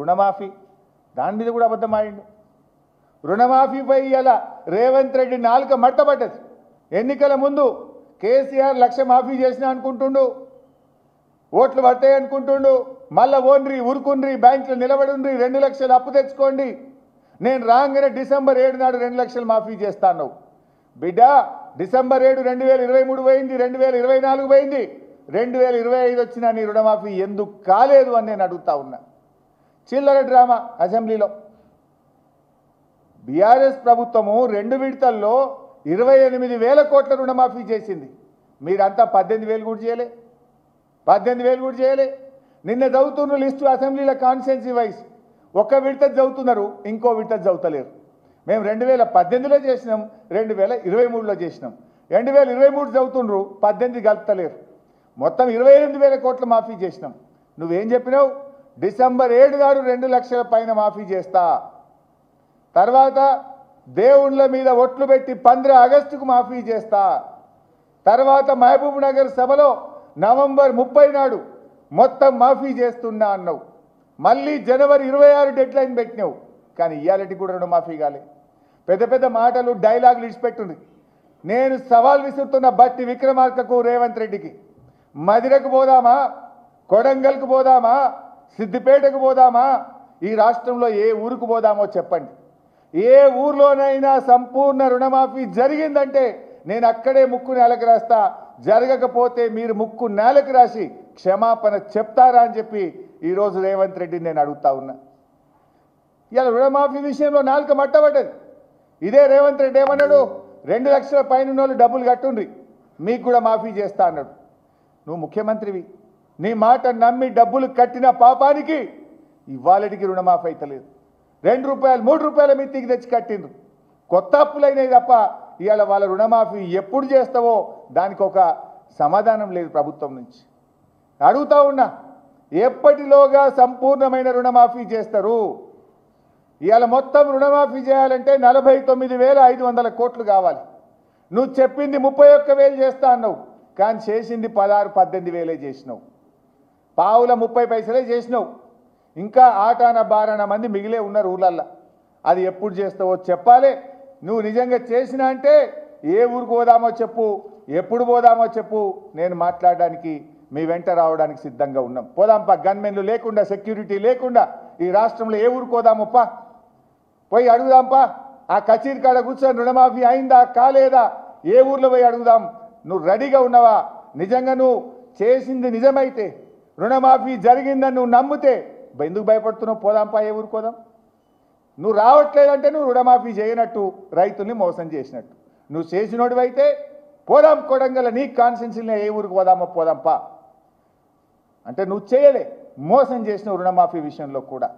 రుణమాఫీ దాని మీద కూడా అబద్ధం ఆడిండు. రుణమాఫీపై ఇలా రేవంత్ రెడ్డి నాలుక మట్టబడ్డది. ఎన్నికల ముందు కేసీఆర్ 1,00,000 మాఫీ చేసినా అనుకుంటుండు, ఓట్లు పడతాయి అనుకుంటుండు. మళ్ళా ఓన్రి ఉరుకుండ్రి, బ్యాంకులో నిలబడుండ్రి, 2 లక్షలు అప్పు తెచ్చుకోండి, నేను రాగానే డిసెంబర్ 7 నాడు 2 లక్షలు మాఫీ చేస్తాను. బిడ్డ డిసెంబర్ 7 2023 పోయింది, 2024 పోయింది, 2025 వచ్చినా నీ రుణమాఫీ ఎందుకు కాలేదు అని నేను అడుగుతా ఉన్నా. చిల్లర డ్రామా అసెంబ్లీలో. బీఆర్ఎస్ ప్రభుత్వము 2 విడతల్లో 28,000 కోట్ల రుణమాఫీ చేసింది. మీరంతా 18,000 కూడా చేయలే, 18,000 కూడా చేయలే. నిన్న చదువుతున్న లిస్టు అసెంబ్లీలో కాన్స్టిట్యున్సీ వైజ్ ఒక విడత చదువుతున్నారు, ఇంకో విడత చదువుతలేరు. మేము 2018లో చేసినాం, 2023లో చేసినాం. 2023 చదువుతుండ్రు, 18 కలుపుతలేరు. మొత్తం 28,000 కోట్ల మాఫీ చేసినాం. నువ్వేం చెప్పినావు? డిసెంబర్ 7 నాడు 2 లక్షల పైన మాఫీ చేస్తా, తర్వాత దేవుళ్ళ మీద ఒట్లు పెట్టి 15 ఆగస్టుకు మాఫీ చేస్తా, తర్వాత మహబూబ్ నగర్ సభలో నవంబర్ 30 నాడు మొత్తం మాఫీ చేస్తున్నా అన్నావు. మళ్ళీ జనవరి 26 డెడ్ లైన్ పెట్టినావు. కానీ ఇయాలటి కూడా రుణమాఫీ కాలే. పెద్ద పెద్ద మాటలు డైలాగులు ఇచ్చిపెట్టుంది. నేను సవాల్ విసురుతున్న బట్టి విక్రమార్కకు, రేవంత్ రెడ్డికి, మదిరకు పోదామా, కొడంగల్కు పోదామా, సిద్దిపేటకు పోదామా, ఈ రాష్ట్రంలో ఏ ఊరుకు పోదామో చెప్పండి. ఏ ఊర్లోనైనా సంపూర్ణ రుణమాఫీ జరిగిందంటే నేను అక్కడే ముక్కు నేలకు రాస్తా, జరగకపోతే మీరు ముక్కు నేలకు రాసి క్షమాపణ చెప్తారా అని చెప్పి ఈరోజు రేవంత్ రెడ్డిని నేను అడుగుతా ఉన్నా. ఇలా రుణమాఫీ విషయంలో నాలుక మట్టబడ్డది. ఇదే రేవంత్ రెడ్డి ఏమన్నాడు? 2 లక్షల పైన వాళ్ళు డబ్బులు కట్టుండ్రి, మీకు కూడా మాఫీ చేస్తా అన్నాడు. నువ్వు ముఖ్యమంత్రివి, నీ మాట నమ్మి డబ్బులు కట్టిన పాపానికి ఇవాళటికి రుణమాఫీ అవుతలేదు. 2 రూపాయలు 3 రూపాయల మిత్తికి తెచ్చి కట్టిండ్రు. కొత్త అప్పులైనవి తప్ప ఇవాళ వాళ్ళ రుణమాఫీ ఎప్పుడు చేస్తావో దానికి ఒక సమాధానం లేదు ప్రభుత్వం నుంచి. అడుగుతా ఉన్నా, ఎప్పటిలోగా సంపూర్ణమైన రుణమాఫీ చేస్తారు? ఇవాళ మొత్తం రుణమాఫీ చేయాలంటే 49,500 కోట్లు కావాలి. నువ్వు చెప్పింది 31,000 చేస్తా అన్నావు, కానీ చేసింది 16-18,000 చేసినావు. పావుల 30 పైసలే చేసినావు. ఇంకా ఆటాన బారాన మంది మిగిలే ఉన్నారు ఊళ్ళల్లో. అది ఎప్పుడు చేస్తావో చెప్పాలి. నువ్వు నిజంగా చేసినా అంటే ఏ ఊరికి పోదామో చెప్పు, ఎప్పుడు పోదామో చెప్పు, నేను మాట్లాడడానికి మీ వెంట రావడానికి సిద్ధంగా ఉన్నాం. పోదాంపా, గన్మెన్లు లేకుండా, సెక్యూరిటీ లేకుండా ఈ రాష్ట్రంలో ఏ ఊరికి పోదామప్పా, పోయి అడుగుదాంపా. ఆ కచేరీ కాడ కూర్చొని రుణమాఫీ అయిందా కాలేదా, ఏ ఊర్లో పోయి అడుగుదాం. నువ్వు రెడీగా ఉన్నావా? నిజంగా నువ్వు చేసింది నిజమైతే, రుణమాఫీ జరిగిందని నువ్వు నమ్మితే ఎందుకు భయపడుతున్నావు? పోదాంపా, ఏ ఊరికి పోదాం. నువ్వు రావట్లేదంటే నువ్వు రుణమాఫీ చేయనట్టు, రైతుల్ని మోసం చేసినట్టు. నువ్వు చేసినోడివైతే పోదాం, కొడంగల్ నీ కాన్స్టిట్యున్సీలో ఏ ఊరికి పోదామో పోదాంపా అంటే నువ్వు చేయలే, మోసం చేసిన రుణమాఫీ విషయంలో కూడా.